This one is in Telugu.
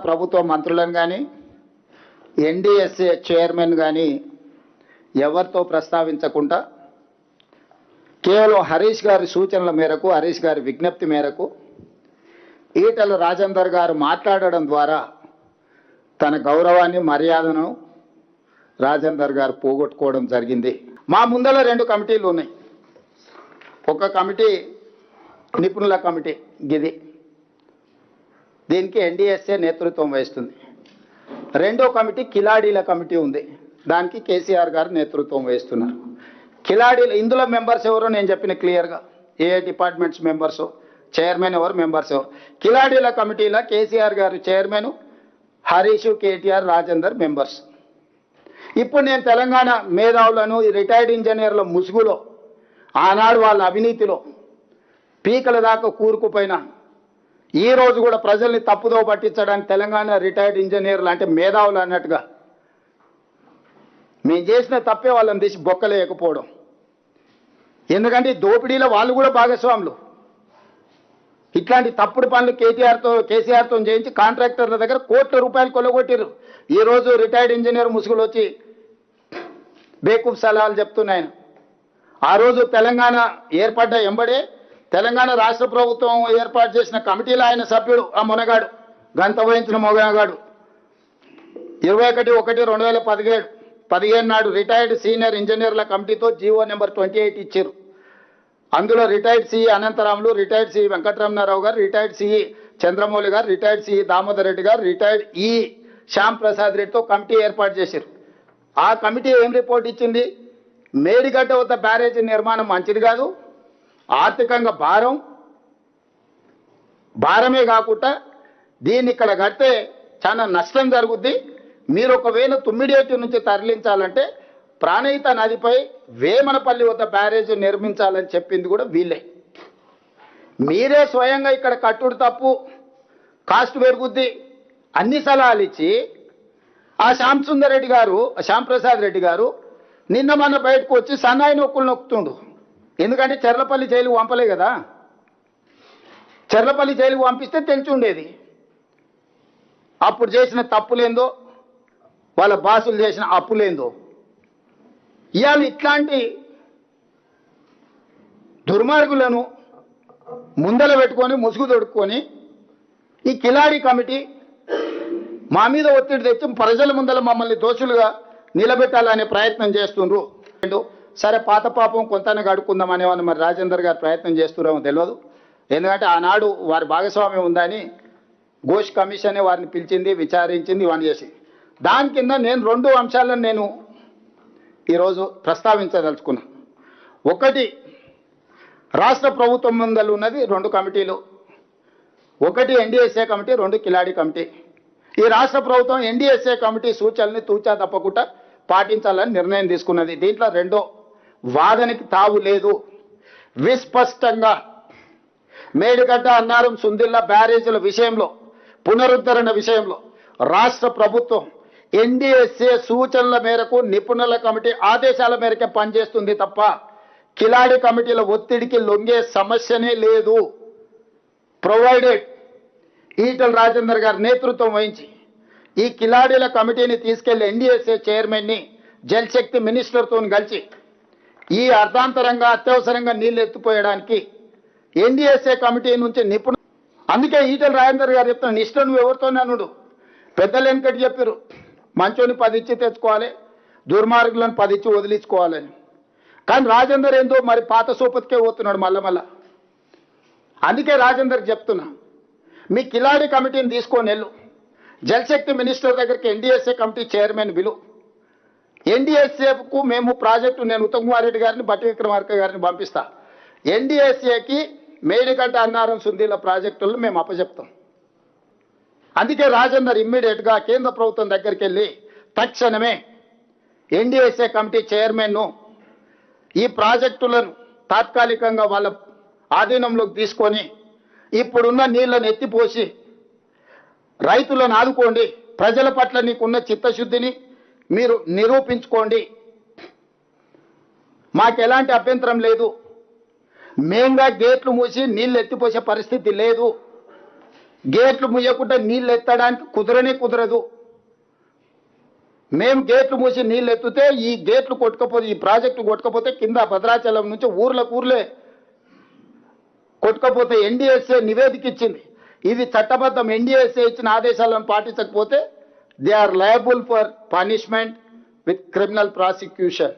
ప్రభుత్వ మంత్రులను కానీ ఎన్డీఎస్ఏ చైర్మన్ కానీ ఎవరితో ప్రస్తావించకుండా కేవలం హరీష్ గారి సూచనల మేరకు, హరీష్ గారి విజ్ఞప్తి మేరకు ఈటెల రాజేందర్ గారు మాట్లాడడం ద్వారా తన గౌరవాన్ని, మర్యాదను రాజేందర్ గారు పోగొట్టుకోవడం జరిగింది. మా ముందర 2 కమిటీలు ఉన్నాయి. ఒక కమిటీ నిపుణుల కమిటీ గిది, దీనికి ఎన్డీఎస్ఏ నేతృత్వం వహిస్తుంది. రెండో కమిటీ కిలాడీల కమిటీ ఉంది, దానికి కేసీఆర్ గారు నేతృత్వం వహిస్తున్నారు. కిలాడీలు ఇందులో మెంబర్స్ ఎవరో నేను చెప్పిన క్లియర్గా, ఏ డిపార్ట్మెంట్స్ మెంబర్స్, చైర్మన్ ఎవరు, మెంబర్స్ ఎవరు. కిలాడీల కమిటీలో కేసీఆర్ గారు చైర్మన్, హరీష్, కేటీఆర్, రాజేందర్ మెంబర్స్. ఇప్పుడు నేను తెలంగాణ మేధావులను, రిటైర్డ్ ఇంజనీర్ల ముసుగులో, ఆనాడు వాళ్ళ అవినీతిలో పీకల దాకా కూరుకుపోయిన, ఈ రోజు కూడా ప్రజల్ని తప్పుదో పట్టించడానికి తెలంగాణ రిటైర్డ్ ఇంజనీర్లు అంటే మేధావులు అన్నట్టుగా మేము చేసిన తప్పే వాళ్ళని తీసి బొక్కలేయకపోవడం. ఎందుకంటే దోపిడీలో వాళ్ళు కూడా భాగస్వాములు. ఇట్లాంటి తప్పుడు పనులు కేసీఆర్తో చేయించి కాంట్రాక్టర్ల దగ్గర కోట్ల రూపాయలు కొల్లగొట్టారు. ఈరోజు రిటైర్డ్ ఇంజనీర్ ముసుగులు వచ్చి బేకూఫ్ సలహాలు చెప్తున్నాయన. ఆ రోజు తెలంగాణ ఏర్పడ్డ ఎంబడే తెలంగాణ రాష్ట్ర ప్రభుత్వం ఏర్పాటు చేసిన కమిటీలో ఆయన సభ్యుడు, ఆ మొనగాడు, గంత వహించిన మొనగాడు. 21/1/2017 నాడు రిటైర్డ్ సీనియర్ ఇంజనీర్ల కమిటీతో జీవో నెంబర్ 28 ఇచ్చారు. అందులో retired CE Anantaramulu, retired CE Venkataramanarao గారు, రిటైర్డ్ సిఈ చంద్రమౌళి గారు, రిటైర్డ్ సిఈ దామోదర్ రెడ్డి గారు, రిటైర్డ్ ఈ శ్యామ్ ప్రసాద్ రెడ్డితో కమిటీ ఏర్పాటు చేశారు. ఆ కమిటీ ఏం రిపోర్ట్ ఇచ్చింది? మేడిగడ్డ వద్ద బ్యారేజీ నిర్మాణం మంచిది కాదు, ఆర్థికంగా భారమే కాకుండా దీన్ని ఇక్కడ కడితే చాలా నష్టం జరుగుద్ది. మీరు ఒకవేళ తుమ్మిడియేటి నుంచి తరలించాలంటే ప్రాణహిత నదిపై వేమనపల్లి వద్ద బ్యారేజ్ నిర్మించాలని చెప్పింది కూడా వీళ్ళే. మీరే స్వయంగా ఇక్కడ కట్టుడు తప్పు, కాస్ట్ పెరుగుద్ది, అన్ని సలహాలు ఇచ్చి ఆ శ్యామ్ ప్రసాద్ రెడ్డి గారు నిన్న మొన్న బయటకు వచ్చి సన్నాయి నొక్కులు నొక్కుతుండు. ఎందుకంటే చెర్లపల్లి జైలుకు పంపలే కదా, చెర్లపల్లి జైలుకు పంపిస్తే తెలిసి ఉండేది అప్పుడు చేసిన తప్పులేందో, వాళ్ళ బాసులు చేసిన అప్పులేందో. ఇవాళ ఇట్లాంటి దుర్మార్గులను ముందల పెట్టుకొని ముసుగు తొడుక్కొని ఈ కిలాడి కమిటీ మా మీద ఒత్తిడి తెచ్చి ప్రజల ముందల మమ్మల్ని దోషులుగా నిలబెట్టాలనే ప్రయత్నం చేస్తుండ్రు. సరే, పాత పాపం కొంతనే గడుకుందామనేవాళ్ళు మరి రాజేందర్ గారు ప్రయత్నం చేస్తున్నారో తెలియదు. ఎందుకంటే ఆనాడు వారి భాగస్వామ్యం ఉందని ఘోష్ కమిషనే వారిని పిలిచింది, విచారించింది, ఇవన్నీ చేసి. దాని కింద నేను 2 అంశాలను నేను ఈరోజు ప్రస్తావించదలుచుకున్నా. ఒకటి, రాష్ట్ర ప్రభుత్వం ముందలు ఉన్నది 2 కమిటీలు, ఒకటి ఎన్డీఎస్ఏ కమిటీ, 2 కిలాడి కమిటీ. ఈ రాష్ట్ర ప్రభుత్వం ఎన్డీఎస్ఏ కమిటీ సూచనల్ని తూచా తప్పకుండా పాటించాలని నిర్ణయం తీసుకున్నది. దీంట్లో రెండో వాదనకి తావు లేదు. విస్పష్టంగా మేడిగడ్డ, అన్నారం, సుందిల్లా బ్యారేజీల విషయంలో, పునరుద్ధరణ విషయంలో రాష్ట్ర ప్రభుత్వం ఎన్డీఎస్ఏ సూచనల మేరకు, నిపుణుల కమిటీ ఆదేశాల మేరకే పనిచేస్తుంది తప్ప కిలాడి కమిటీల ఒత్తిడికి లొంగే సమస్యనే లేదు. ప్రొవైడెడ్ ఈటెల రాజేందర్ గారు నేతృత్వం వహించి ఈ కిలాడీల కమిటీని తీసుకెళ్లి ఎన్డీఎస్ఏ చైర్మన్ని జలశక్తి మినిస్టర్తో కలిసి ఈ అర్థాంతరంగా అత్యవసరంగా నీళ్లు ఎత్తిపోయడానికి ఎన్డీఎస్ఏ కమిటీ నుంచి అందుకే ఈటెల రాజేందర్ గారు చెప్తున్న నిష్ఠ నువ్వు ఎవరితోననుడు, పెద్దలు వెనకటి చెప్పారు, మంచోని 10 ఇచ్చి తెచ్చుకోవాలి, దుర్మార్గులను 10 ఇచ్చి వదిలించుకోవాలని. కానీ రాజేందర్ ఏందో మరి పాత సోపతికే పోతున్నాడు మళ్ళా. అందుకే రాజేందర్కి చెప్తున్నా, మీ కిలాడి కమిటీని తీసుకొని వెళ్ళు, జలశక్తి మినిస్టర్ దగ్గరికి ఎన్డీఎస్ఏ కమిటీ చైర్మన్ బిలు. ఎన్డీఎస్ఏకు మేము ప్రాజెక్టు, నేను ఉత్తమ్ కుమార్ రెడ్డి గారిని, బట్టి విక్రమార్క గారిని పంపిస్తా. ఎన్డీఎస్ఏకి మేడిగడ్డ, అన్నారం, సుందీల ప్రాజెక్టులను మేము అప్పచెప్తాం. అందుకే రాజేందర్ ఇమ్మీడియట్గా కేంద్ర ప్రభుత్వం దగ్గరికి వెళ్ళి తక్షణమే ఎన్డీఎస్ఏ కమిటీ చైర్మన్ను ఈ ప్రాజెక్టులను తాత్కాలికంగా వాళ్ళ ఆధీనంలోకి తీసుకొని ఇప్పుడున్న నీళ్లను ఎత్తిపోసి రైతులను ఆదుకోండి, ప్రజల పట్ల నీకున్న చిత్తశుద్ధిని మీరు నిరూపించుకోండి, మాకు ఎలాంటి అభ్యంతరం లేదు, మేంగా గేట్లు మూసి నీళ్లు ఎత్తిపోసే పరిస్థితి లేదు, గేట్లు ముయ్యకుండా నీళ్ళు ఎత్తడానికి కుదరనే కుదరదు. మేము గేట్లు మూసి నీళ్ళు ఎత్తితే ఈ గేట్లు కొట్టుకపోతే, ఈ ప్రాజెక్టు కొట్టుకపోతే కింద భద్రాచలం నుంచి ఊర్లే కొట్టుకపోతే ఎన్డీఎస్ఏ నివేదిక ఇచ్చింది. ఇది చట్టబద్ధం. ఎన్డీఎస్ఏ ఇచ్చిన ఆదేశాలను పాటించకపోతే they are liable for punishment with criminal prosecution.